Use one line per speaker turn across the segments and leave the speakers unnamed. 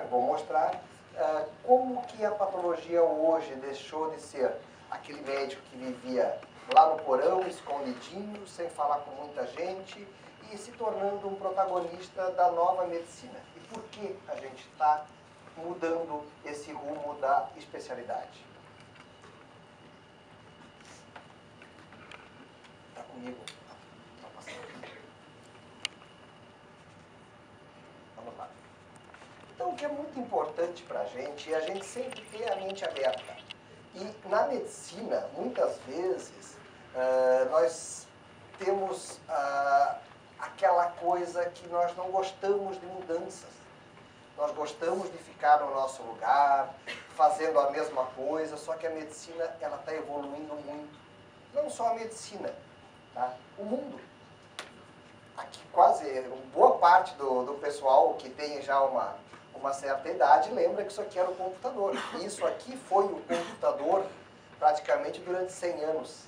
eu vou mostrar como que a patologia hoje deixou de ser aquele médico que vivia lá no porão, escondidinho, sem falar com muita gente, e se tornando um protagonista da nova medicina. E por que a gente está mudando esse rumo da especialidade? Está comigo? Tá passando. Vamos lá. Então, o que é muito importante para a gente é a gente sempre ter a mente aberta. E na medicina, muitas vezes, nós temos aquela coisa que nós não gostamos de mudanças. Nós gostamos de ficar no nosso lugar, fazendo a mesma coisa, só que a medicina ela está evoluindo muito. Não só a medicina, tá? O mundo. Aqui quase boa parte do pessoal que tem já uma certa idade lembra que isso aqui era o computador. E isso aqui foi o computador praticamente durante 100 anos.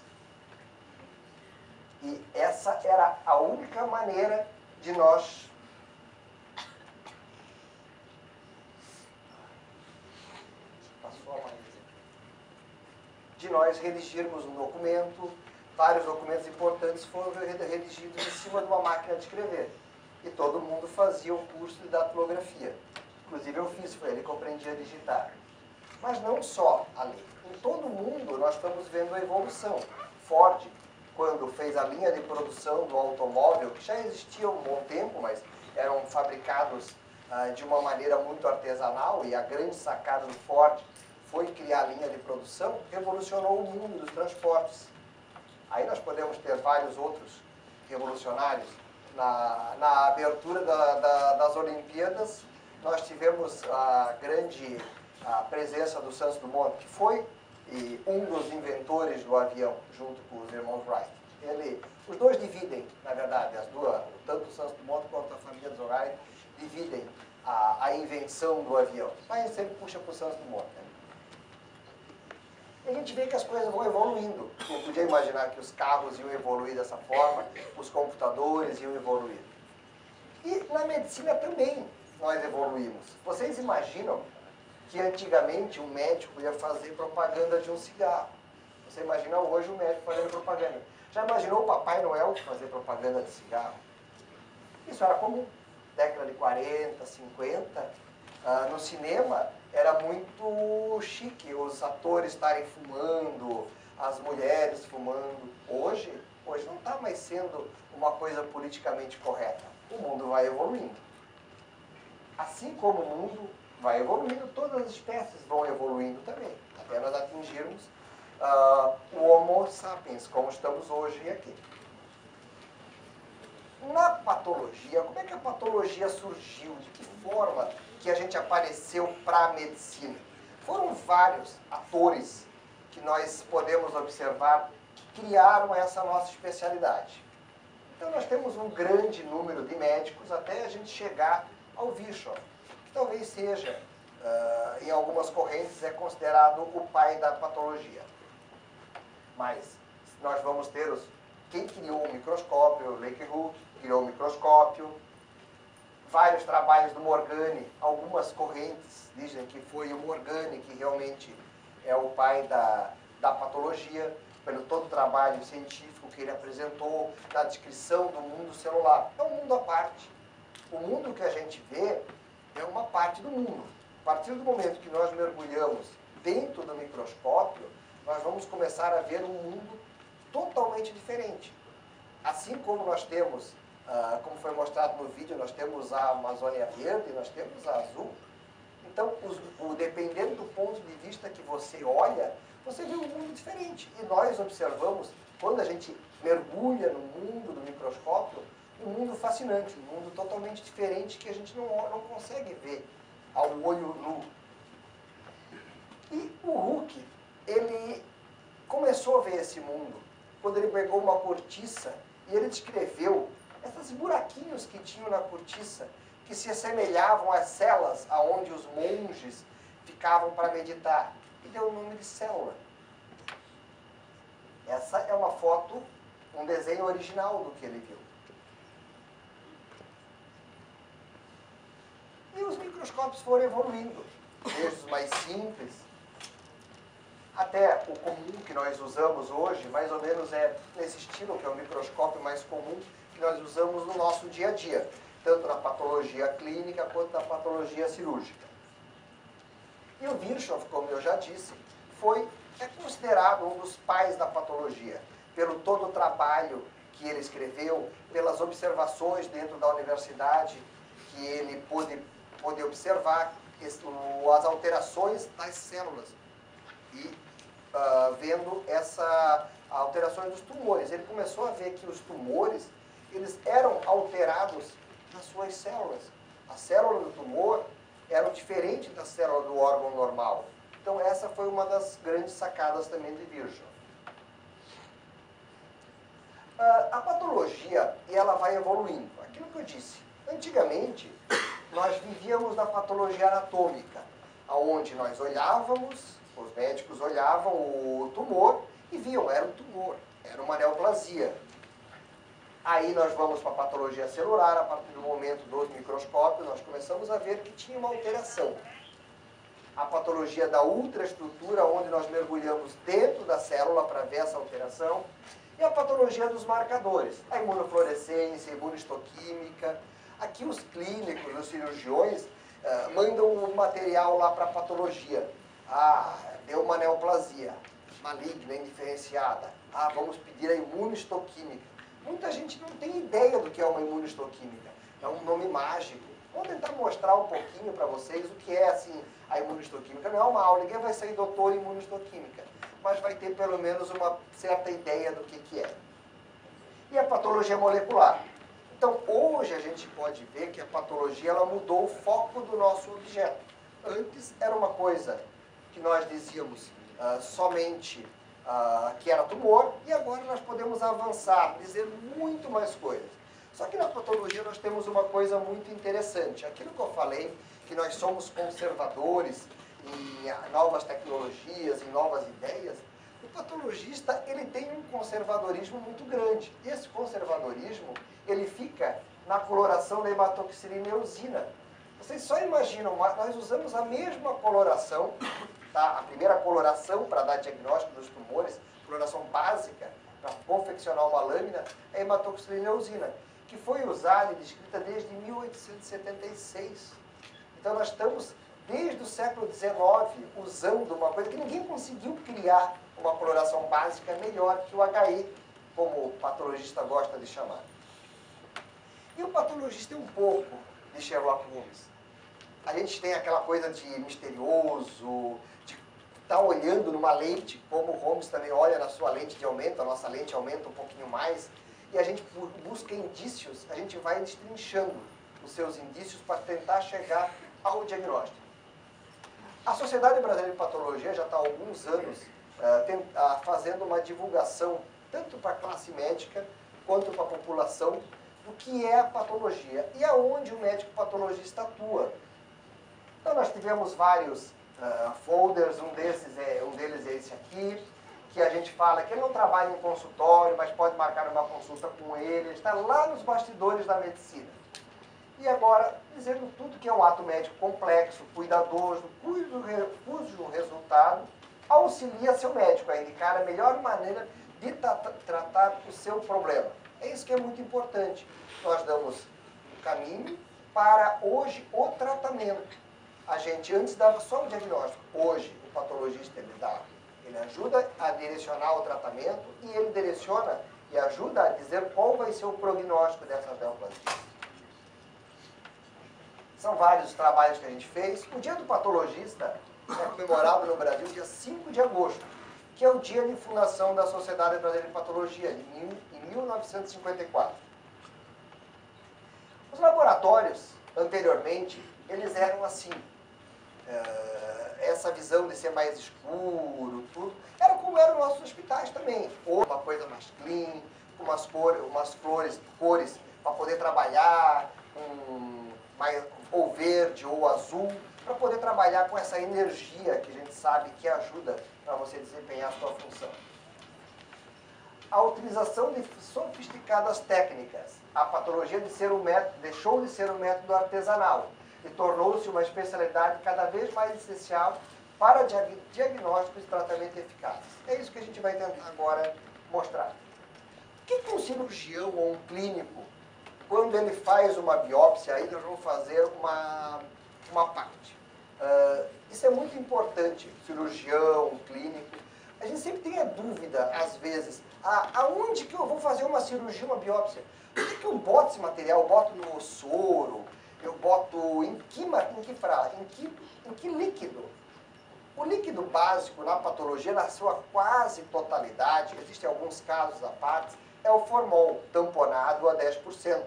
E essa era a única maneira de nós redigirmos um documento. Vários documentos importantes foram redigidos em cima de uma máquina de escrever. E todo mundo fazia o curso de datilografia. Inclusive eu fiz, foi ele que eu aprendi a digitar. Mas não só ali. Em todo o mundo nós estamos vendo a evolução. Ford, quando fez a linha de produção do automóvel, que já existia há um bom tempo, mas eram fabricados de uma maneira muito artesanal, e a grande sacada do Ford foi criar a linha de produção, revolucionou o mundo dos transportes. Aí nós podemos ter vários outros revolucionários. Na abertura das Olimpíadas, nós tivemos a grande presença do Santos Dumont, que foi um dos inventores do avião, junto com os irmãos Wright. Os dois dividem, na verdade, tanto o Santos Dumont quanto a família dos Wright dividem a invenção do avião. Mas a gente sempre puxa para o Santos Dumont, né? E a gente vê que as coisas vão evoluindo. Não podia imaginar que os carros iam evoluir dessa forma, os computadores iam evoluir. E na medicina também nós evoluímos. Vocês imaginam que antigamente um médico ia fazer propaganda de um cigarro? Você imagina hoje um médico fazendo propaganda. Já imaginou o Papai Noel fazer propaganda de cigarro? Isso era comum. Década de 40, 50. No cinema era muito chique os atores estarem fumando, as mulheres fumando. Hoje não está mais sendo uma coisa politicamente correta. O mundo vai evoluindo. Assim como o mundo vai evoluindo, todas as espécies vão evoluindo também, até nós atingirmos o Homo sapiens, como estamos hoje aqui. Na patologia, como é que a patologia surgiu? De que forma que a gente apareceu para a medicina? Foram vários atores que nós podemos observar que criaram essa nossa especialidade. Então nós temos um grande número de médicos até a gente chegar ao Virchow, que talvez seja, em algumas correntes, é considerado o pai da patologia. Mas nós vamos ter quem criou o microscópio, Leeuwenhoek, criou o microscópio, vários trabalhos do Morgani, algumas correntes dizem que foi o Morgani que realmente é o pai da patologia, pelo todo o trabalho científico que ele apresentou, na descrição do mundo celular. É um mundo à parte. O mundo que a gente vê é uma parte do mundo. A partir do momento que nós mergulhamos dentro do microscópio, nós vamos começar a ver um mundo totalmente diferente. Assim como nós temos, como foi mostrado no vídeo, nós temos a Amazônia Verde, nós temos a Azul. Então, dependendo do ponto de vista que você olha, você vê um mundo diferente. E nós observamos, quando a gente mergulha no mundo do microscópio, um mundo fascinante, um mundo totalmente diferente que a gente não consegue ver ao olho nu. E o Hooke, ele começou a ver esse mundo quando ele pegou uma cortiça e ele descreveu esses buraquinhos que tinham na cortiça, que se assemelhavam às celas aonde os monges ficavam para meditar, e deu o nome de célula. Essa é uma foto, um desenho original do que ele viu. E os microscópios foram evoluindo, desde os mais simples até o comum que nós usamos hoje, mais ou menos é nesse estilo, que é o microscópio mais comum que nós usamos no nosso dia a dia, tanto na patologia clínica quanto na patologia cirúrgica. E o Virchow, como eu já disse, é considerado um dos pais da patologia, pelo todo o trabalho que ele escreveu, pelas observações dentro da universidade, que ele pôde observar as alterações das células e vendo alterações dos tumores. Ele começou a ver que os tumores eles eram alterados nas suas células. A célula do tumor era diferente da célula do órgão normal. Então essa foi uma das grandes sacadas também de Virchow. A patologia, ela vai evoluindo. Aquilo que eu disse, antigamente nós vivíamos na patologia anatômica, onde nós olhávamos, os médicos olhavam o tumor e viam, era um tumor, era uma neoplasia. Aí nós vamos para a patologia celular, a partir do momento dos microscópios, nós começamos a ver que tinha uma alteração. A patologia da ultraestrutura, onde nós mergulhamos dentro da célula para ver essa alteração, e a patologia dos marcadores, a imunofluorescência, a imunistoquímica. Aqui os clínicos, os cirurgiões, mandam o material lá para a patologia. Deu uma neoplasia maligna, indiferenciada. Vamos pedir a imunistoquímica. Muita gente não tem ideia do que é uma imunistoquímica. É um nome mágico. Vou tentar mostrar um pouquinho para vocês o que é assim, a imunistoquímica. Não é uma aula, ninguém vai sair doutor em imunistoquímica, mas vai ter pelo menos uma certa ideia do que é. E a patologia molecular. Então, hoje a gente pode ver que a patologia ela mudou o foco do nosso objeto. Antes era uma coisa que nós dizíamos somente que era tumor, e agora nós podemos avançar, dizer muito mais coisas. Só que na patologia nós temos uma coisa muito interessante. Aquilo que eu falei, que nós somos conservadores em novas tecnologias, em novas ideias, o patologista ele tem um conservadorismo muito grande. E esse conservadorismo, ele fica na coloração da hematoxilina eosina. Vocês só imaginam, nós usamos a mesma coloração, tá? A primeira coloração para dar diagnóstico dos tumores, coloração básica, para confeccionar uma lâmina, é a hematoxilina eosina, que foi usada e descrita desde 1876. Então nós estamos, desde o século XIX, usando uma coisa que ninguém conseguiu criar uma coloração básica melhor que o HE, como o patologista gosta de chamar. E o patologista é um pouco de Sherlock Holmes. A gente tem aquela coisa de misterioso, de estar olhando numa lente, como o Holmes também olha na sua lente de aumento, a nossa lente aumenta um pouquinho mais, e a gente busca indícios, a gente vai destrinchando os seus indícios para tentar chegar ao diagnóstico. A Sociedade Brasileira de Patologia já está há alguns anos fazendo uma divulgação, tanto para a classe médica quanto para a população, do que é a patologia e aonde o médico patologista atua. Então nós tivemos vários folders, um deles é esse aqui, que a gente fala que ele não trabalha em consultório, mas pode marcar uma consulta com ele está lá nos bastidores da medicina. E agora, dizendo tudo que é um ato médico complexo, cuidadoso, cujo resultado auxilia seu médico a indicar a melhor maneira de tratar o seu problema. É isso que é muito importante. Nós damos o caminho para, hoje, o tratamento. A gente antes dava só o diagnóstico. Hoje, o patologista ele ajuda a direcionar o tratamento e ele direciona e ajuda a dizer qual vai ser o prognóstico dessas neoplasias. São vários trabalhos que a gente fez. O Dia do Patologista é comemorado no Brasil dia 5 de agosto, que é o dia de fundação da Sociedade Brasileira de Patologia, em 1954. Os laboratórios, anteriormente, eles eram assim. Essa visão de ser mais escuro, tudo, era como eram nossos hospitais também. Ou uma coisa mais clean, com umas cores para poder trabalhar, ou verde ou azul, para poder trabalhar com essa energia que a gente sabe que ajuda para você desempenhar a sua função. A utilização de sofisticadas técnicas. A patologia deixou de ser um método artesanal. e tornou-se uma especialidade cada vez mais essencial para diagnósticos e tratamento eficazes. É isso que a gente vai tentar agora mostrar. O que um cirurgião ou um clínico, quando ele faz uma biópsia, aí nós vamos fazer uma parte. Isso é muito importante, cirurgião, clínico. A gente sempre tem a dúvida, às vezes, aonde que eu vou fazer uma cirurgia, uma biópsia? Por que eu boto esse material? Eu boto no soro? Eu boto em que líquido? O líquido básico na patologia, na sua quase totalidade, existem alguns casos à parte, é o formol, tamponado a 10%.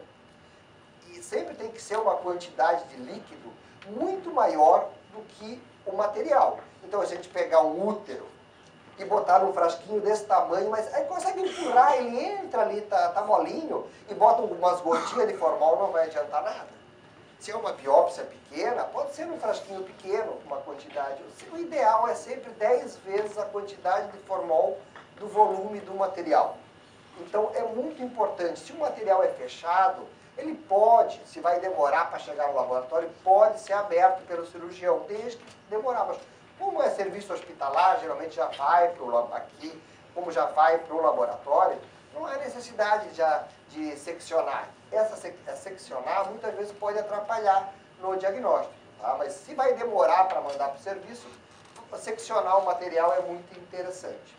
E sempre tem que ser uma quantidade de líquido muito maior do que o material. Então, a gente pegar um útero e botar num frasquinho desse tamanho, mas aí consegue empurrar, ele entra ali, tá molinho, e bota umas gotinhas de formol, não vai adiantar nada. Se é uma biópsia pequena, pode ser um frasquinho pequeno, uma quantidade. O ideal é sempre 10 vezes a quantidade de formol do volume do material. Então, é muito importante. Se o material é fechado, ele pode, se vai demorar para chegar no laboratório, pode ser aberto pelo cirurgião, desde que demorar. Mas como é serviço hospitalar, geralmente já vai aqui, como já vai para o laboratório, não há necessidade de seccionar. Seccionar muitas vezes pode atrapalhar no diagnóstico, tá? Mas se vai demorar para mandar para o serviço, seccionar o material é muito interessante.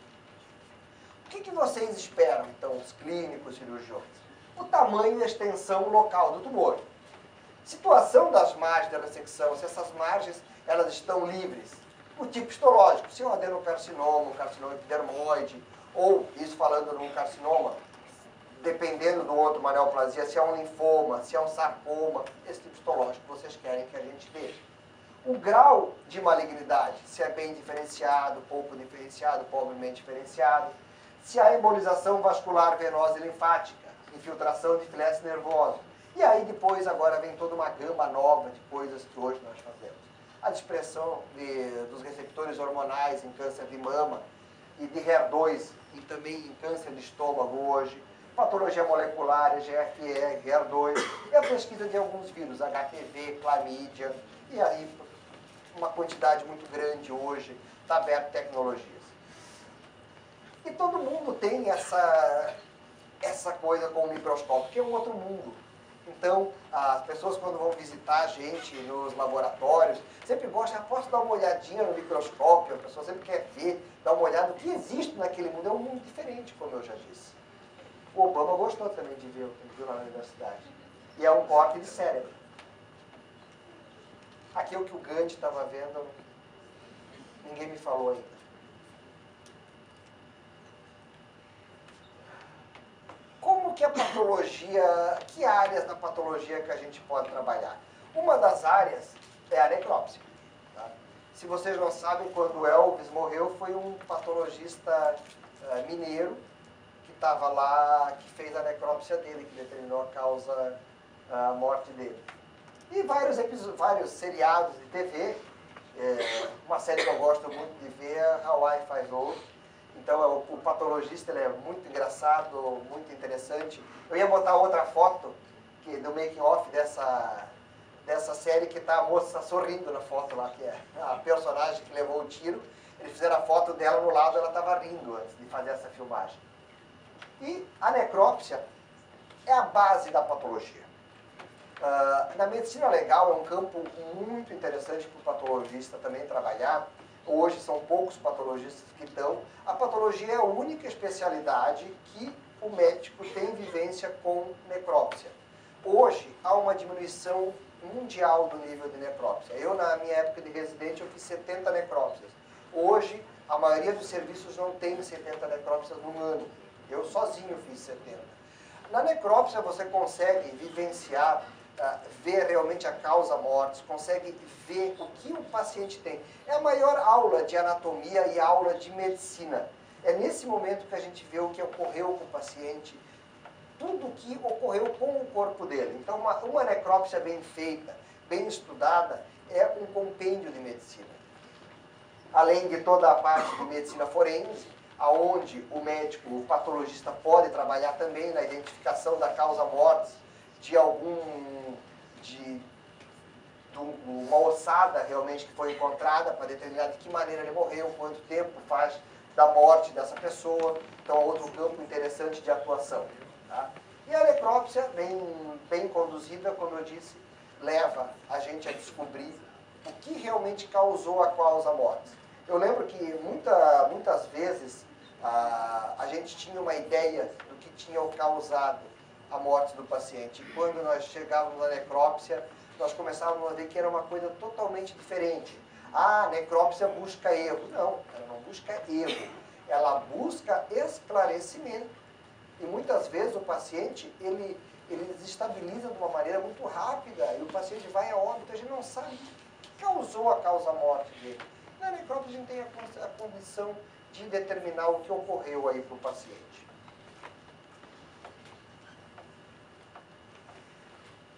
O que vocês esperam, então, os clínicos, cirurgiões? O tamanho e a extensão local do tumor. Situação das margens da ressecção, se essas margens elas estão livres. O tipo histológico, se é um adenocarcinoma, um carcinoma epidermoide, ou, isso falando num carcinoma, dependendo do outro, uma neoplasia, se é um linfoma, se é um sarcoma, esse tipo histológico vocês querem que a gente veja. O grau de malignidade, se é bem diferenciado, pouco diferenciado, pobremente diferenciado, se há embolização vascular venosa e linfática, infiltração de filete nervoso. E aí depois agora vem toda uma gama nova de coisas que hoje nós fazemos. A expressão dos receptores hormonais em câncer de mama e de HER2 e também em câncer de estômago hoje, patologia molecular, GFR, HER2, e a pesquisa de alguns vírus, HPV, clamídia, e aí uma quantidade muito grande hoje, está aberto tecnologias. E todo mundo tem essa coisa com o microscópio, que é um outro mundo. Então, as pessoas quando vão visitar a gente nos laboratórios, sempre gostam, posso dar uma olhadinha no microscópio, a pessoa sempre quer ver, dar uma olhada no que existe naquele mundo. É um mundo diferente, como eu já disse. O Obama gostou também de ver o que ele viu lá na universidade. E é um corte de cérebro. Aqui é o que o Gandhi estava vendo, ninguém me falou ainda. Como que a patologia, que áreas da patologia que a gente pode trabalhar? Uma das áreas é a necrópsia. Tá? Se vocês não sabem, quando Elvis morreu, foi um patologista mineiro que estava lá, que fez a necrópsia dele, que determinou a morte dele. E vários seriados de TV, uma série que eu gosto muito de ver é Hawaii Five-O. Então, o patologista ele é muito engraçado, muito interessante. Eu ia botar outra foto do making-off dessa série, que está a moça sorrindo na foto lá, que é a personagem que levou o tiro. Eles fizeram a foto dela no lado, ela estava rindo antes de fazer essa filmagem. E a necrópsia é a base da patologia. Na medicina legal é um campo muito interessante para o patologista também trabalhar. Hoje são poucos patologistas que estão. A patologia é a única especialidade que o médico tem vivência com necrópsia. Hoje há uma diminuição mundial do nível de necrópsia. Eu, na minha época de residente, eu fiz 70 necrópsias. Hoje, a maioria dos serviços não tem 70 necrópsias no ano. Eu sozinho fiz 70. Na necrópsia você consegue vivenciar, ver realmente a causa mortis, consegue ver o que o paciente tem. É a maior aula de anatomia e aula de medicina. É nesse momento que a gente vê o que ocorreu com o paciente, tudo o que ocorreu com o corpo dele. Então, uma necrópsia bem feita, bem estudada, é um compêndio de medicina. Além de toda a parte de medicina forense, aonde o médico, o patologista pode trabalhar também na identificação da causa mortis de um uma ossada realmente que foi encontrada para determinar de que maneira ele morreu, quanto tempo faz da morte dessa pessoa. Então, é outro campo interessante de atuação. Tá? E a necrópsia, bem conduzida, como eu disse, leva a gente a descobrir o que realmente causou a causa morte. Eu lembro que muitas vezes a gente tinha uma ideia do que tinha causado a morte do paciente. E quando nós chegávamos na necrópsia, nós começávamos a ver que era uma coisa totalmente diferente. A necrópsia busca erro. Não, ela não busca erro. Ela busca esclarecimento. E muitas vezes o paciente, ele desestabiliza de uma maneira muito rápida e o paciente vai a óbito, a gente não sabe o que causou a causa-morte dele. Na necrópsia a gente tem a condição de determinar o que ocorreu aí para o paciente.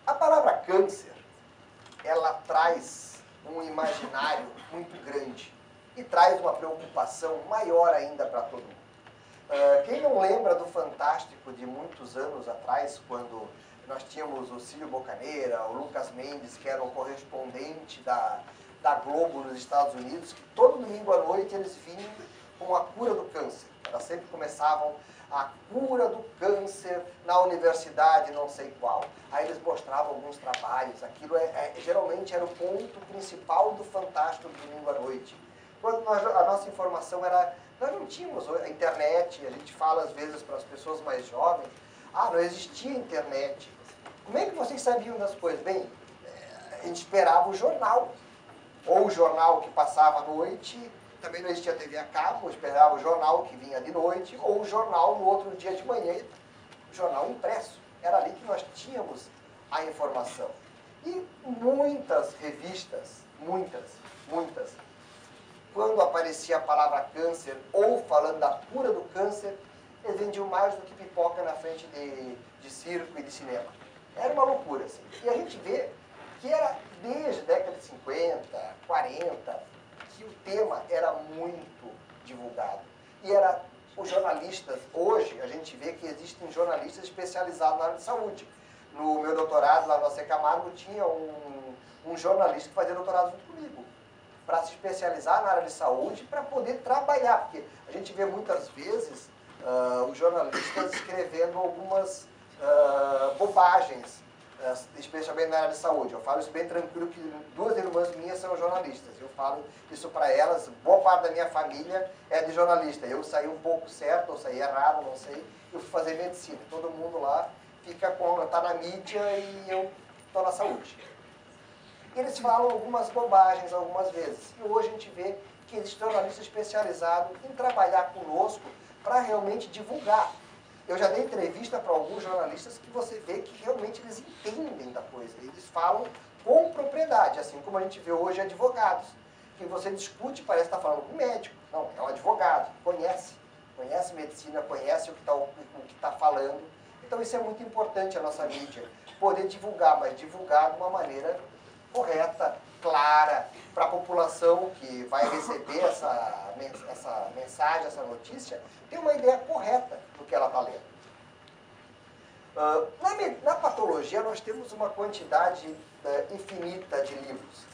A palavra câncer, ela traz um imaginário muito grande e traz uma preocupação maior ainda para todo mundo. Quem não lembra do Fantástico de muitos anos atrás, quando nós tínhamos o Cílio Bocaneira, o Lucas Mendes, que era o correspondente da Globo nos Estados Unidos, que todo domingo à noite eles vinham com a cura do câncer. Elas sempre começavam a cura do câncer na universidade não sei qual. Aí eles mostravam alguns trabalhos, aquilo geralmente era o ponto principal do Fantástico do domingo à noite. Quando a nossa informação era... Nós não tínhamos a internet, a gente fala às vezes para as pessoas mais jovens, não existia internet. Como é que vocês sabiam das coisas? Bem, a gente esperava o jornal, ou o jornal que passava à noite, também não existia TV a cabo, esperava o jornal que vinha de noite, ou o jornal no outro dia de manhã, o jornal impresso. Era ali que nós tínhamos a informação. E muitas revistas, muitas, quando aparecia a palavra câncer, ou falando da cura do câncer, eles vendiam mais do que pipoca na frente de circo e de cinema. Era uma loucura, assim. E a gente vê que era desde a década de 50, 40, que o tema era muito divulgado. E os jornalistas, hoje a gente vê que existem jornalistas especializados na área de saúde. No meu doutorado, lá no AC Camargo, tinha um jornalista que fazia doutorado junto comigo, para se especializar na área de saúde, para poder trabalhar. Porque a gente vê muitas vezes os jornalistas escrevendo algumas bobagens, especialmente na área de saúde. Eu falo isso bem tranquilo, que duas irmãs minhas são jornalistas. Eu falo isso para elas, boa parte da minha família é de jornalista. Eu saí um pouco certo, ou saí errado, não sei. Eu fui fazer medicina. Todo mundo lá está na mídia e eu estou na saúde. Eles falam algumas bobagens algumas vezes. E hoje a gente vê que existe jornalista especializado em trabalhar conosco para realmente divulgar. Eu já dei entrevista para alguns jornalistas que você vê que realmente eles entendem da coisa. Eles falam com propriedade, assim como a gente vê hoje advogados. Que você discute, parece estar falando com um médico. Não, é um advogado, conhece medicina, conhece o que está falando. Então isso é muito importante a nossa mídia, poder divulgar, mas divulgar de uma maneira correta, clara, para a população que vai receber essa mensagem, essa notícia, ter uma ideia correta do que ela está lendo. Na patologia, nós temos uma quantidade infinita de livros.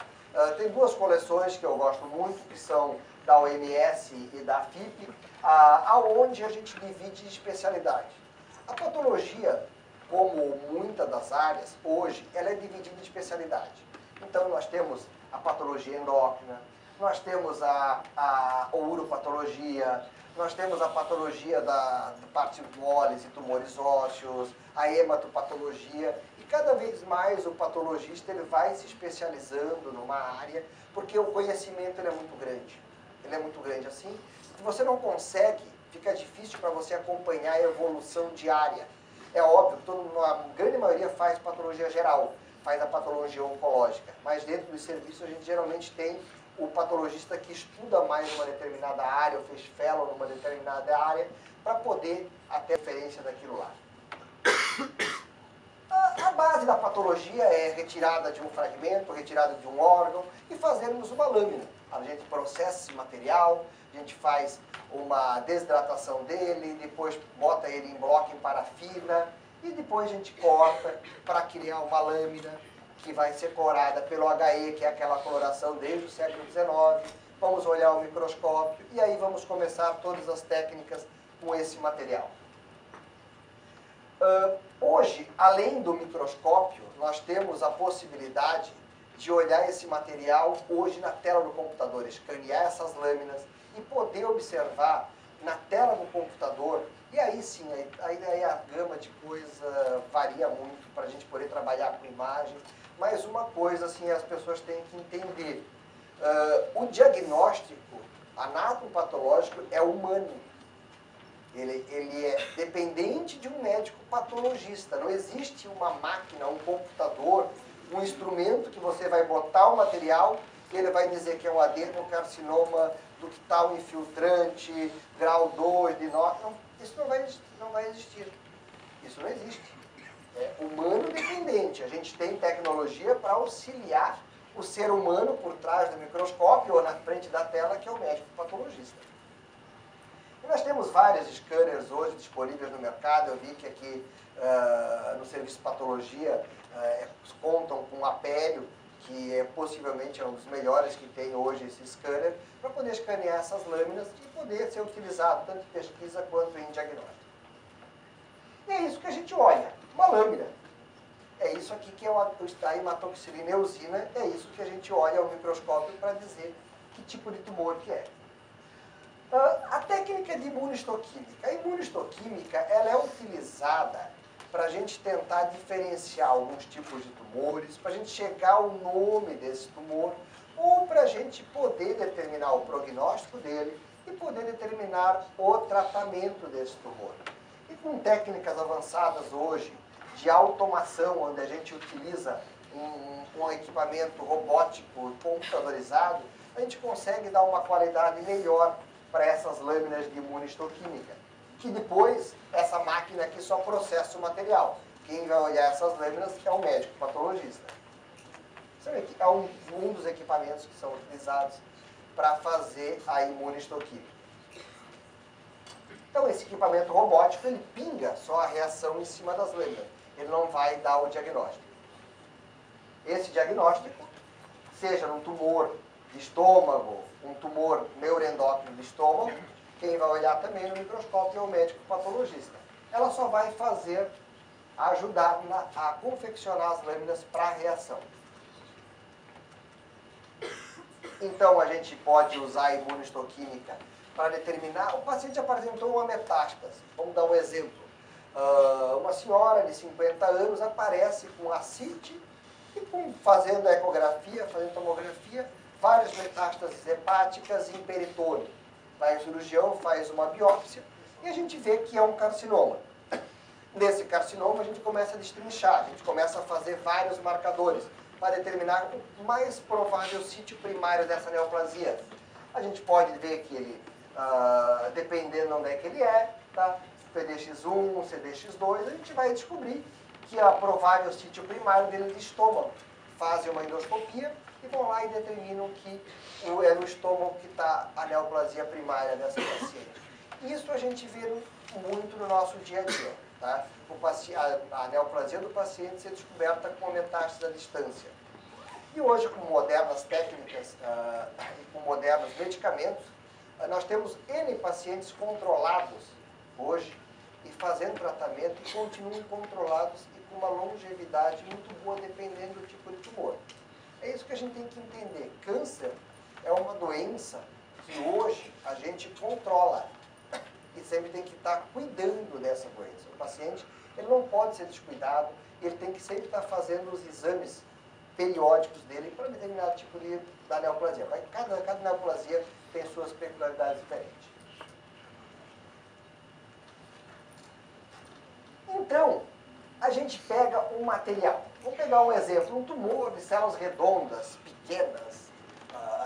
Tem duas coleções que eu gosto muito, que são da OMS e da FIP, aonde a gente divide especialidade. A patologia, como muitas das áreas, hoje, ela é dividida em especialidade. Então, nós temos a patologia endócrina, nós temos a uropatologia, nós temos a patologia da partimólise, tumores ósseos, a hematopatologia, e cada vez mais o patologista ele vai se especializando numa área, porque o conhecimento ele é muito grande. Ele é muito grande assim, se você não consegue, fica difícil para você acompanhar a evolução diária. É óbvio, a grande maioria faz patologia geral, faz a patologia oncológica, mas dentro do serviço a gente geralmente tem o patologista que estuda mais uma determinada área, ou fez fellow numa determinada área, para poder ter referência daquilo lá. A base da patologia é retirada de um fragmento, retirada de um órgão e fazermos uma lâmina. A gente processa esse material, a gente faz uma desidratação dele, depois bota ele em bloco em parafina e depois a gente corta para criar uma lâmina que vai ser colorada pelo HE, que é aquela coloração desde o século XIX. Vamos olhar o microscópio e aí vamos começar todas as técnicas com esse material. Hoje, além do microscópio, nós temos a possibilidade de olhar esse material hoje na tela do computador, escanear essas lâminas e poder observar na tela do computador. E aí sim, aí a gama de coisa varia muito para a gente poder trabalhar com imagem. Mas uma coisa assim, as pessoas têm que entender. O diagnóstico anatomopatológico é humano. Ele é dependente de um médico patologista. Não existe uma máquina, um computador, um instrumento que você vai botar o material e ele vai dizer que é um adenocarcinoma do que tal infiltrante, grau 2, de não, isso não vai existir. Isso não existe. É humano dependente. A gente tem tecnologia para auxiliar o ser humano por trás do microscópio ou na frente da tela, que é o médico patologista. E nós temos vários scanners hoje disponíveis no mercado. Eu vi que aqui no serviço de patologia contam com o Apélio, que possivelmente é um dos melhores que tem hoje esse scanner, para poder escanear essas lâminas e poder ser utilizado tanto em pesquisa quanto em diagnóstico. E é isso que a gente olha, uma lâmina. É isso aqui que é a hematoxilina eosina, é isso que a gente olha ao microscópio para dizer que tipo de tumor que é. A técnica de imunistoquímica. A imunistoquímica ela é utilizada para a gente tentar diferenciar alguns tipos de tumores, para a gente chegar ao nome desse tumor, ou para a gente poder determinar o prognóstico dele e poder determinar o tratamento desse tumor. E com técnicas avançadas hoje, de automação, onde a gente utiliza um equipamento robótico computadorizado, a gente consegue dar uma qualidade melhor para essas lâminas de imunistoquímica. Que depois, essa máquina aqui só processa o material. Quem vai olhar essas lâminas é o médico patologista. É um dos equipamentos que são utilizados para fazer a imunistoquímica. Então, esse equipamento robótico, ele pinga só a reação em cima das lâminas. Ele não vai dar o diagnóstico. Esse diagnóstico, seja num tumor de estômago, um tumor neuroendócrino do estômago, quem vai olhar também no microscópio é o médico patologista. Ela só vai ajudar a confeccionar as lâminas para a reação. Então, a gente pode usar a imunistoquímica para determinar... O paciente apresentou uma metástase. Vamos dar um exemplo. Uma senhora de 50 anos aparece com ascite e fazendo a ecografia, fazendo tomografia, várias metástases hepáticas em peritônio. Vai o cirurgião, faz uma biópsia e a gente vê que é um carcinoma. Nesse carcinoma a gente começa a destrinchar, a gente começa a fazer vários marcadores para determinar o mais provável sítio primário dessa neoplasia. A gente pode ver que ele, dependendo de onde é que ele é, tá? PDX1, CDX2, a gente vai descobrir que a provável sítio primário dele é de estômago. Fazem uma endoscopia e vão lá e determinam que é no estômago que está a neoplasia primária dessa paciente. Isso a gente vê muito no nosso dia a dia. Tá? A neoplasia do paciente ser descoberta com uma metástase à distância. E hoje, com modernas técnicas e com modernos medicamentos, nós temos N pacientes controlados hoje e fazendo tratamento e continuam controlados e com uma longevidade muito boa dependendo do tipo de tumor. É isso que a gente tem que entender. Câncer é uma doença que hoje a gente controla e sempre tem que estar cuidando dessa doença. O paciente ele não pode ser descuidado, ele tem que sempre estar fazendo os exames periódicos dele para determinado tipo da neoplasia. Cada neoplasia tem suas peculiaridades diferentes. Então, a gente pega um material. Vamos pegar um exemplo, um tumor de células redondas, pequenas.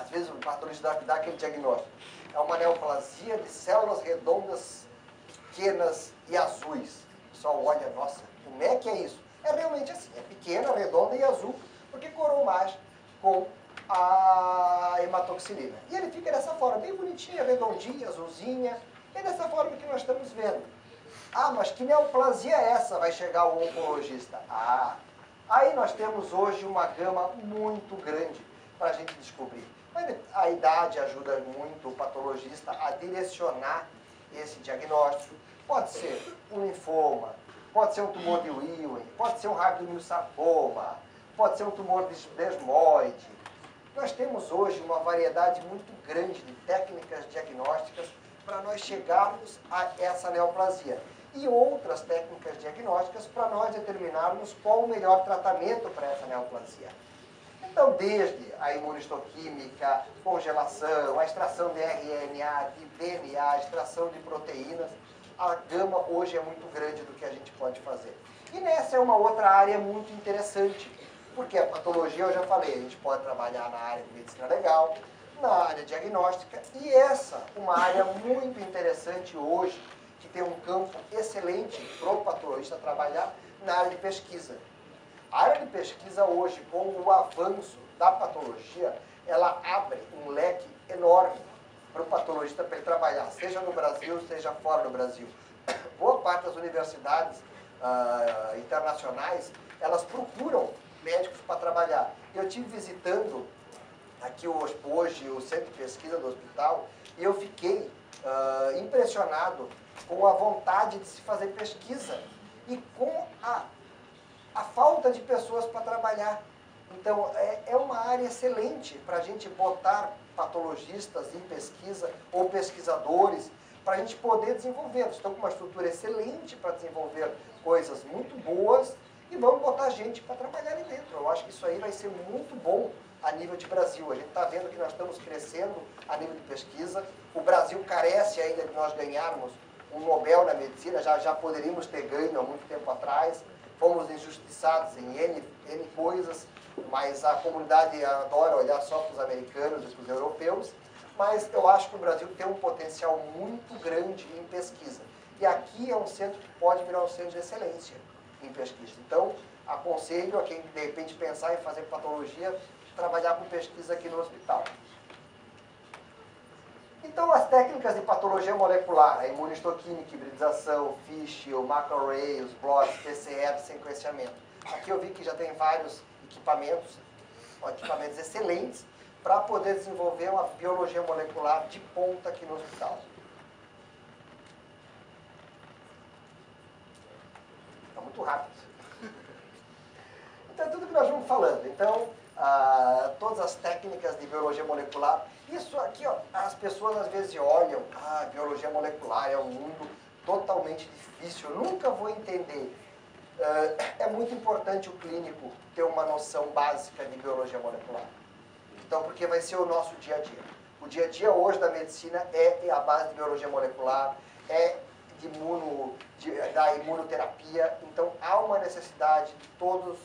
Às vezes o patologista dá aquele diagnóstico. É uma neoplasia de células redondas, pequenas e azuis. O pessoal olha, nossa, como é que é isso? É realmente assim, é pequena, redonda e azul, porque corou mais com a hematoxilina. E ele fica dessa forma, bem bonitinha, redondinha, azulzinha. É dessa forma que nós estamos vendo. Ah, mas que neoplasia é essa? Vai chegar o oncologista. Aí nós temos hoje uma gama muito grande para a gente descobrir. Mas a idade ajuda muito o patologista a direcionar esse diagnóstico. Pode ser um linfoma, pode ser um tumor de Ewing, pode ser um radiomiosarcoma, pode ser um tumor desmoide. Nós temos hoje uma variedade muito grande de técnicas diagnósticas para nós chegarmos a essa neoplasia. E outras técnicas diagnósticas para nós determinarmos qual o melhor tratamento para essa neoplasia. Então, desde a imunistoquímica, congelação, a extração de RNA, de DNA, a extração de proteínas, a gama hoje é muito grande do que a gente pode fazer. E nessa é uma outra área muito interessante, porque a patologia, eu já falei, a gente pode trabalhar na área de medicina legal, na área diagnóstica, e essa, uma área muito interessante hoje, que tem um campo excelente para o patologista trabalhar na área de pesquisa. A área de pesquisa hoje, com o avanço da patologia, ela abre um leque enorme para o patologista para ele trabalhar, seja no Brasil, seja fora do Brasil. Boa parte das universidades internacionais, elas procuram médicos para trabalhar. Eu estive visitando aqui hoje o centro de pesquisa do hospital e eu fiquei impressionado com a vontade de se fazer pesquisa e com a falta de pessoas para trabalhar. Então, é uma área excelente para a gente botar patologistas em pesquisa ou pesquisadores para a gente poder desenvolver. Eles estão com uma estrutura excelente para desenvolver coisas muito boas e vamos botar gente para trabalhar ali dentro. Eu acho que isso aí vai ser muito bom a nível de Brasil. A gente está vendo que nós estamos crescendo a nível de pesquisa. O Brasil carece ainda de nós ganharmos um Nobel na medicina, já poderíamos ter ganho há muito tempo atrás. Fomos injustiçados em N coisas, mas a comunidade adora olhar só para os americanos e para os europeus. Mas eu acho que o Brasil tem um potencial muito grande em pesquisa. E aqui é um centro que pode virar um centro de excelência em pesquisa. Então, aconselho a quem, de repente, pensar em fazer patologia, trabalhar com pesquisa aqui no hospital. Então, as técnicas de patologia molecular, a imunistoquímica, hibridização, FISH, o macroarray, os blots, PCR, sequenciamento. Aqui eu vi que já tem vários equipamentos excelentes para poder desenvolver uma biologia molecular de ponta aqui no hospital. Está muito rápido. Então, é tudo que nós vamos falando. Então, todas as técnicas de biologia molecular. Isso aqui, ó, as pessoas às vezes olham, biologia molecular é um mundo totalmente difícil, eu nunca vou entender. É muito importante o clínico ter uma noção básica de biologia molecular. Então, porque vai ser o nosso dia a dia. O dia a dia hoje da medicina é a base de biologia molecular, é da imunoterapia. Então, há uma necessidade de todos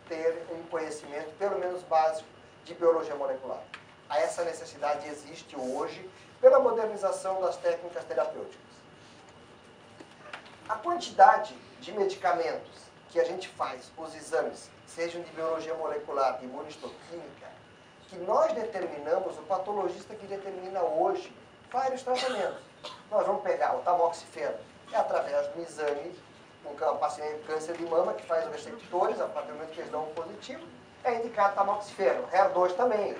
ter um conhecimento, pelo menos básico, de biologia molecular. Essa necessidade existe hoje pela modernização das técnicas terapêuticas. A quantidade de medicamentos que a gente faz, os exames, sejam de biologia molecular, de imunistoquímica, que nós determinamos, o patologista que determina hoje vários tratamentos. Nós vamos pegar o tamoxifeno, é através do exame, um paciente com câncer de mama que faz os receptores, a partir do momento que eles dão um positivo, é indicado tamoxifeno, HER2 também,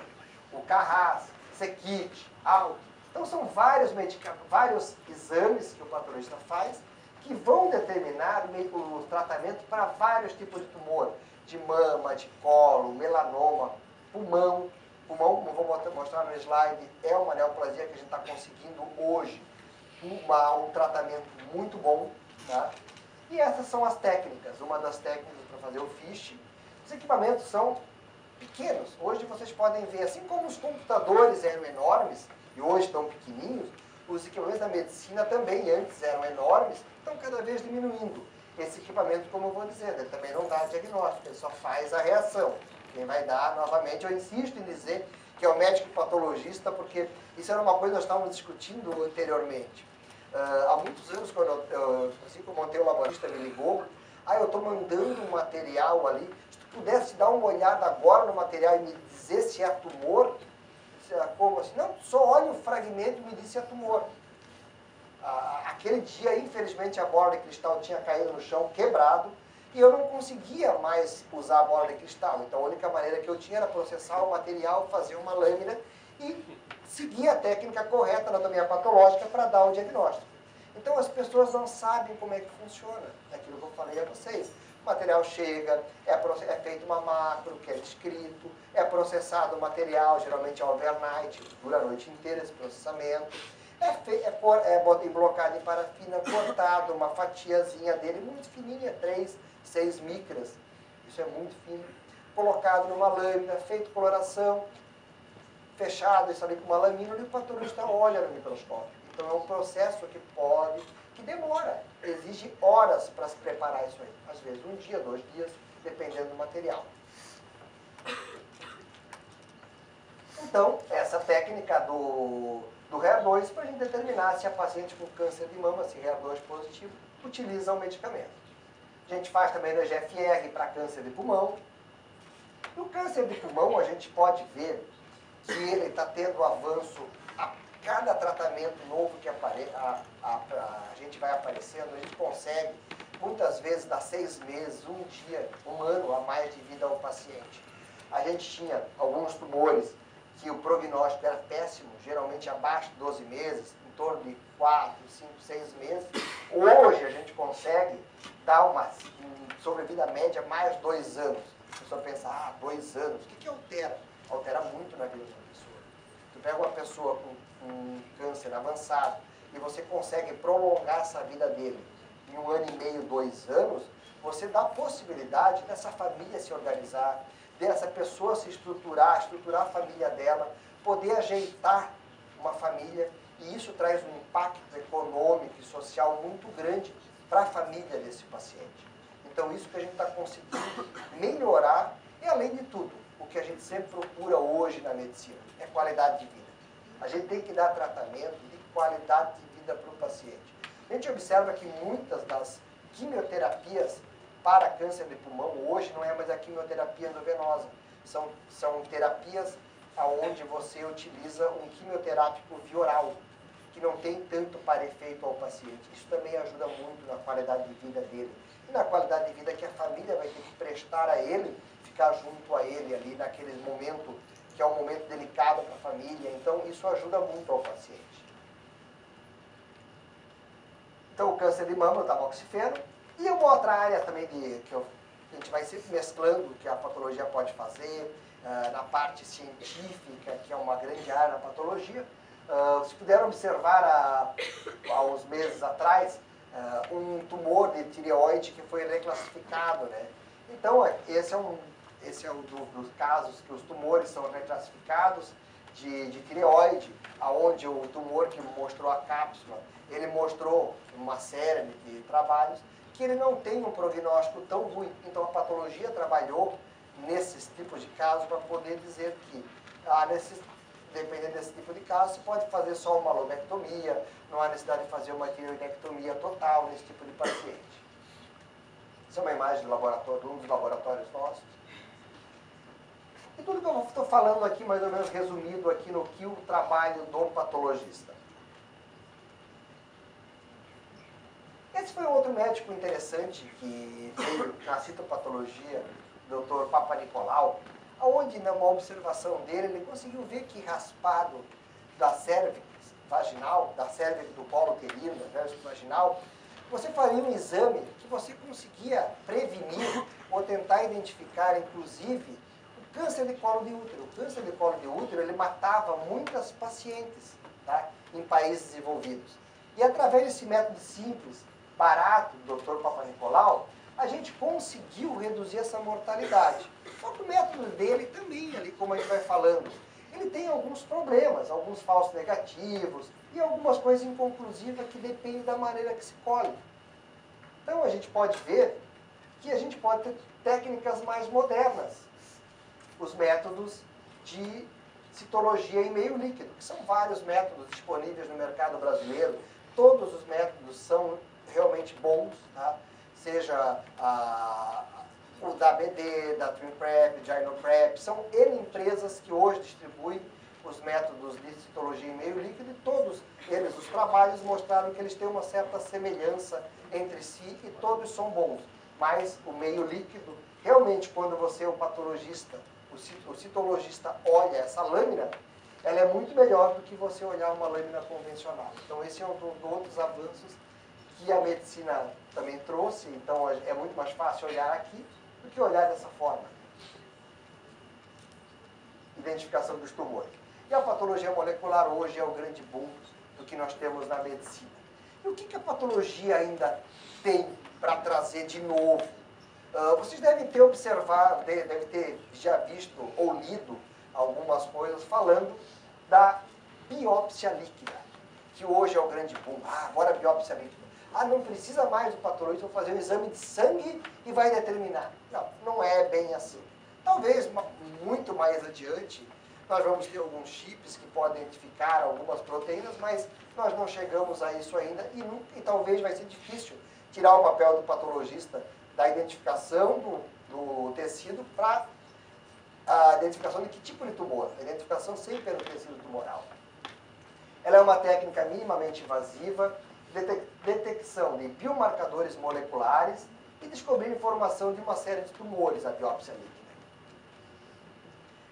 o Carras, Sequit, Alto. Então são vários exames que o patologista faz que vão determinar o tratamento para vários tipos de tumor, de mama, de colo, melanoma, pulmão. Pulmão, como vou mostrar no slide, é uma neoplasia que a gente está conseguindo hoje um tratamento muito bom. Tá? E essas são as técnicas. Uma das técnicas para fazer o FISH. Os equipamentos são pequenos. Hoje vocês podem ver, assim como os computadores eram enormes e hoje estão pequenininhos, os equipamentos da medicina também antes eram enormes, estão cada vez diminuindo. Esse equipamento, como eu vou dizer, ele também não dá diagnóstico, ele só faz a reação. Quem vai dar, novamente, eu insisto em dizer que é o médico patologista, porque isso era uma coisa que nós estávamos discutindo anteriormente. Há muitos anos, quando assim que eu montei o laboratório, me ligou, eu estou mandando um material ali, se tu pudesse dar uma olhada agora no material e me dizer se é tumor, como assim? Não, só olha o fragmento e me diz se é tumor. Aquele dia, infelizmente, a bola de cristal tinha caído no chão, quebrado, e eu não conseguia mais usar a bola de cristal. Então a única maneira que eu tinha era processar o material, fazer uma lâmina e seguir a técnica correta na anatomia patológica para dar o diagnóstico. Então as pessoas não sabem como é que funciona, aquilo que eu falei a vocês. O material chega, é feito uma macro, que é descrito, é processado o material, geralmente é overnight, dura a noite inteira esse processamento. É blocado em parafina, cortado, uma fatiazinha dele muito fininha, 3, 6 micras, isso é muito fino, colocado numa lâmina, feito coloração, fechado isso ali com uma lamina, e o patologista olha no microscópio. Então é um processo que demora, exige horas para se preparar isso aí. Às vezes 1 dia, 2 dias, dependendo do material. Então, essa técnica do HER2 para a gente determinar se a paciente com câncer de mama, se HER2 positivo, utiliza o medicamento. A gente faz também no EGFR para câncer de pulmão. No câncer de pulmão, a gente pode ver que ele está tendo avanço a cada tratamento novo que a gente vai aparecendo, a gente consegue, muitas vezes, dar 6 meses, 1 dia, 1 ano a mais de vida ao paciente. A gente tinha alguns tumores que o prognóstico era péssimo, geralmente abaixo de 12 meses, em torno de 4, 5, 6 meses. Hoje a gente consegue dar uma sobrevida média mais 2 anos. A pessoa pensa, 2 anos, o que altera? Altera muito na vida de uma pessoa. Tu pega uma pessoa com um câncer avançado e você consegue prolongar essa vida dele em 1 ano e meio, 2 anos, você dá a possibilidade dessa família se organizar, dessa pessoa se estruturar a família dela, poder ajeitar uma família, e isso traz um impacto econômico e social muito grande para a família desse paciente. Então isso que a gente está conseguindo melhorar, e além de tudo, o que a gente sempre procura hoje na medicina, é qualidade de vida. A gente tem que dar tratamento de qualidade de vida para o paciente. A gente observa que muitas das quimioterapias para câncer de pulmão hoje não é mais a quimioterapia endovenosa. São terapias onde você utiliza um quimioterápico via oral, que não tem tanto para efeito ao paciente. Isso também ajuda muito na qualidade de vida dele. E na qualidade de vida que a família vai ter que prestar a ele, ficar junto a ele ali naquele momento, que é um momento delicado para a família. Então isso ajuda muito ao paciente. Então o câncer de mama, o tamoxifeno. E uma outra área também que a gente vai sempre mesclando, que a patologia pode fazer, na parte científica, que é uma grande área na patologia. Se puderam observar há uns meses atrás, um tumor de tireoide que foi reclassificado, né? Então, esse é um dos casos que os tumores são reclassificados de tireoide, aonde o tumor que mostrou a cápsula, ele mostrou uma série de trabalhos que ele não tem um prognóstico tão ruim. Então a patologia trabalhou nesses tipos de casos para poder dizer que, dependendo desse tipo de caso, você pode fazer só uma lobectomia, não há necessidade de fazer uma tireoidectomia total nesse tipo de paciente. Essa é uma imagem do laboratório, de um dos laboratórios nossos. E tudo que eu estou falando aqui, mais ou menos resumido aqui no que o trabalho do patologista. Esse foi outro médico interessante que veio na citopatologia, o Dr. Papanicolau, onde, numa observação dele, ele conseguiu ver que raspado da cérvix vaginal, da cérvix do colo uterino, da cérvix vaginal, você faria um exame que você conseguia prevenir ou tentar identificar, inclusive, o câncer de colo de útero. O câncer de colo de útero, ele matava muitas pacientes, tá, em países desenvolvidos. E através desse método simples, barato, do Dr. Papanicolau, a gente conseguiu reduzir essa mortalidade. Só que o método dele também, ali como a gente vai falando, ele tem alguns problemas, alguns falsos negativos e algumas coisas inconclusivas que dependem da maneira que se colhe. Então a gente pode ver que a gente pode ter técnicas mais modernas. Os métodos de citologia em meio líquido, que são vários métodos disponíveis no mercado brasileiro. Todos os métodos são realmente bons, tá? Seja o da ABD, da TrimPrep, GynoPrep, são N empresas que hoje distribuem os métodos de citologia em meio líquido e todos eles, os trabalhos mostraram que eles têm uma certa semelhança entre si e todos são bons. mas o meio líquido, realmente, quando você, o patologista, o citologista olha essa lâmina, ela é muito melhor do que você olhar uma lâmina convencional. Então, esse é um dos outros avanços que a medicina também trouxe. Então, é muito mais fácil olhar aqui do que olhar dessa forma. Identificação dos tumores. E a patologia molecular hoje é o grande boom do que nós temos na medicina. E o que a patologia ainda tem para trazer de novo? Vocês devem ter observado, devem ter já visto ou lido algumas coisas falando da biópsia líquida, que hoje é o grande boom. Agora a biópsia líquida. Não precisa mais do patologista fazer um exame de sangue e vai determinar. Não, não é bem assim. Talvez muito mais adiante nós vamos ter alguns chips que podem identificar algumas proteínas, mas nós não chegamos a isso ainda e talvez vai ser difícil tirar o papel do patologista da identificação do tecido para a identificação de que tipo de tumor. A identificação sempre é do tecido tumoral. Ela é uma técnica minimamente invasiva, detecção de biomarcadores moleculares e descobrir informação de uma série de tumores, a biópsia líquida.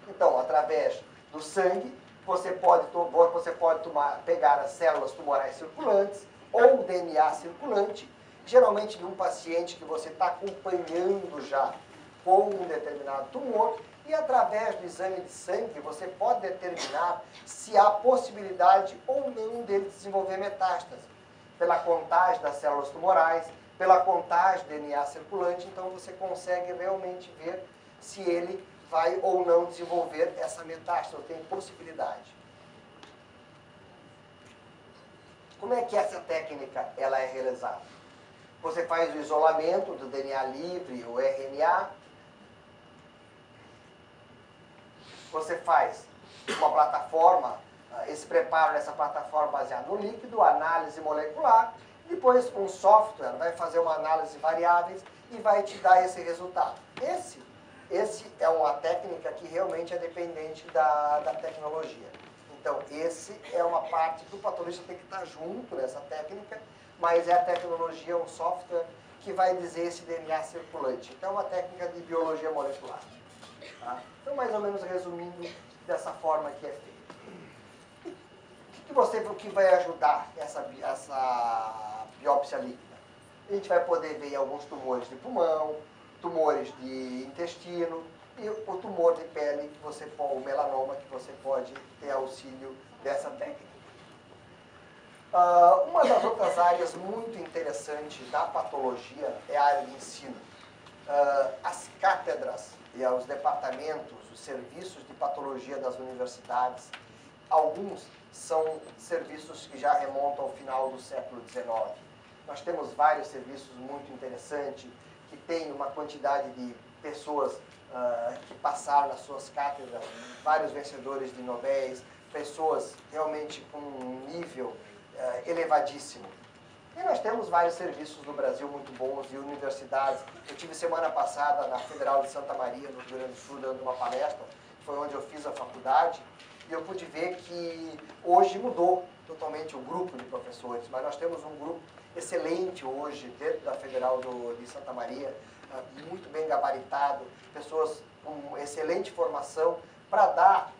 Então, através do sangue, você pode pegar as células tumorais circulantes ou o DNA circulante, geralmente de um paciente que você está acompanhando já com um determinado tumor, e através do exame de sangue você pode determinar se há possibilidade ou não dele desenvolver metástase, pela contagem das células tumorais, pela contagem do DNA circulante. Então você consegue realmente ver se ele vai ou não desenvolver essa metástase, ou tem possibilidade. Como é que essa técnica ela é realizada? Você faz o isolamento do DNA livre, o RNA. Você faz uma plataforma, esse preparo dessa plataforma baseado no líquido, análise molecular. Depois um software vai fazer uma análise de variáveis e vai te dar esse resultado. Esse é uma técnica que realmente é dependente da tecnologia. Então, esse é uma parte que o patologista tem que estar junto nessa técnica, mas é a tecnologia, um software que vai dizer esse DNA circulante. Então, é uma técnica de biologia molecular. Tá? Então, mais ou menos resumindo dessa forma que é feito. O que vai ajudar essa biópsia líquida? A gente vai poder ver alguns tumores de pulmão, tumores de intestino e o tumor de pele, o melanoma, que você pode ter auxílio dessa técnica. Uma das outras áreas muito interessantes da patologia é a área de ensino. As cátedras e os departamentos, os serviços de patologia das universidades, alguns são serviços que já remontam ao final do século XIX. Nós temos vários serviços muito interessantes, que tem uma quantidade de pessoas que passaram nas suas cátedras, vários vencedores de Nobel, pessoas realmente com um nível elevadíssimo. E nós temos vários serviços no Brasil muito bons e universidades. Eu tive semana passada na Federal de Santa Maria, no Rio Grande do Sul, dando uma palestra, foi onde eu fiz a faculdade, e eu pude ver que hoje mudou totalmente o grupo de professores, mas nós temos um grupo excelente hoje dentro da Federal de Santa Maria, muito bem gabaritado, pessoas com excelente formação para dar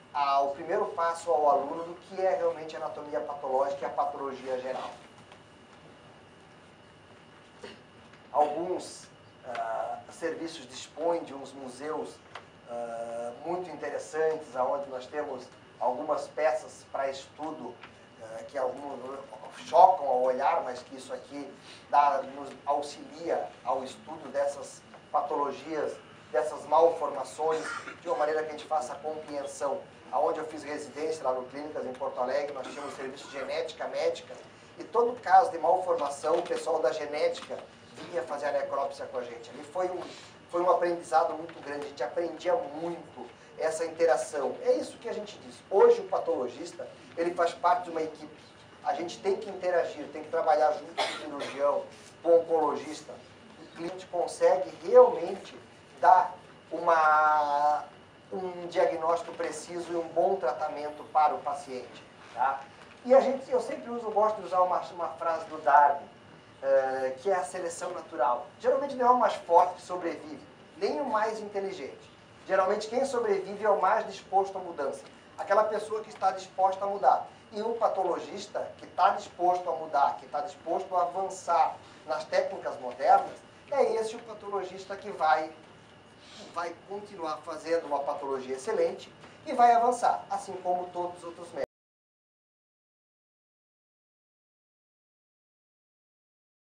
o primeiro passo ao aluno do que é realmente a anatomia patológica e a patologia geral. Alguns serviços dispõem de uns museus muito interessantes, onde nós temos algumas peças para estudo que alguns chocam ao olhar, mas que isso aqui nos auxilia ao estudo dessas patologias, dessas malformações, de uma maneira que a gente faça a compreensão. Aonde eu fiz residência, lá no Clínicas, em Porto Alegre, nós tínhamos serviço de genética médica, e todo caso de malformação, o pessoal da genética vinha fazer a necrópsia com a gente. Ali foi um aprendizado muito grande, a gente aprendia muito essa interação. É isso que a gente diz. Hoje o patologista, ele faz parte de uma equipe. A gente tem que interagir, tem que trabalhar junto com o cirurgião, com o oncologista. O cliente consegue realmente dar um diagnóstico preciso e um bom tratamento para o paciente. Tá? E eu sempre gosto de usar uma frase do Darwin. que é a seleção natural. Geralmente não é o mais forte que sobrevive, nem o mais inteligente. Geralmente quem sobrevive é o mais disposto à mudança. Aquela pessoa que está disposta a mudar. E o patologista que está disposto a mudar, que está disposto a avançar nas técnicas modernas, é esse o patologista que vai continuar fazendo uma patologia excelente e vai avançar, assim como todos os outros médicos.